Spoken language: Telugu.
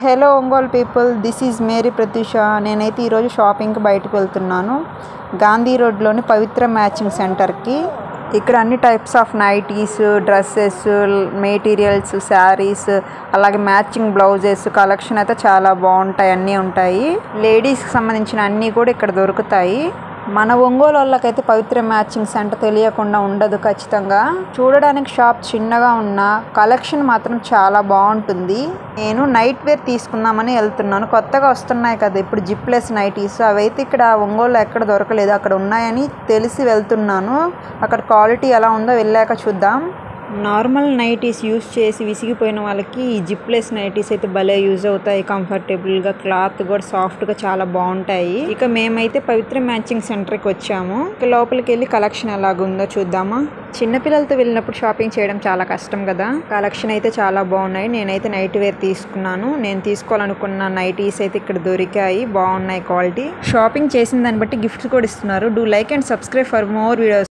Hello Ongole people, this is Mary Pratyusha. నేనైతే ఈరోజు షాపింగ్కి బయటకు వెళ్తున్నాను. గాంధీ రోడ్లోని పవిత్ర మ్యాచింగ్ సెంటర్కి. ఇక్కడ అన్ని types of nighties, dresses, materials, saris, అలాగే మ్యాచింగ్ బ్లౌజెస్ కలెక్షన్ అయితే చాలా బాగుంటాయి. అన్నీ ఉంటాయి. లేడీస్కి సంబంధించిన అన్నీ కూడా ఇక్కడ దొరుకుతాయి. మన ఒంగోలు వాళ్ళకైతే పవిత్ర మ్యాచింగ్ సెంటర్ తెలియకుండా ఉండదు. ఖచ్చితంగా చూడడానికి షాప్ చిన్నగా ఉన్న కలెక్షన్ మాత్రం చాలా బాగుంటుంది. నేను నైట్ వేర్ తీసుకుందామని వెళ్తున్నాను. కొత్తగా వస్తున్నాయి కదా ఇప్పుడు జిప్లెస్ నైటీస్, అవైతే ఇక్కడ ఒంగోలు ఎక్కడ దొరకలేదు. అక్కడ ఉన్నాయని తెలిసి వెళ్తున్నాను. అక్కడ క్వాలిటీ ఎలా ఉందో వెళ్ళాక చూద్దాం. నార్మల్ నైటీస్ యూస్ చేసి విసిగిపోయిన వాళ్ళకి ఈ జిప్లెస్ నైటీస్ అయితే భలే యూజ్ అవుతాయి. కంఫర్టబుల్గా, క్లాత్ కూడా సాఫ్ట్గా చాలా బాగుంటాయి. ఇక మేమైతే పవిత్ర మ్యాచింగ్ సెంటర్కి వచ్చాము. ఇక లోపలికి వెళ్ళి కలెక్షన్ ఎలాగుందో చూద్దామా. చిన్నపిల్లలతో వెళ్ళినప్పుడు షాపింగ్ చేయడం చాలా కష్టం కదా. కలెక్షన్ అయితే చాలా బాగున్నాయి. నేనైతే నైట్ వేర్ తీసుకున్నాను. నేను తీసుకోవాలనుకున్న నైటీస్ అయితే ఇక్కడ దొరికాయి. బాగున్నాయి క్వాలిటీ. షాపింగ్ చేసిన దాన్ని బట్టి గిఫ్ట్స్ కూడా ఇస్తున్నారు. Do like and subscribe for more videos.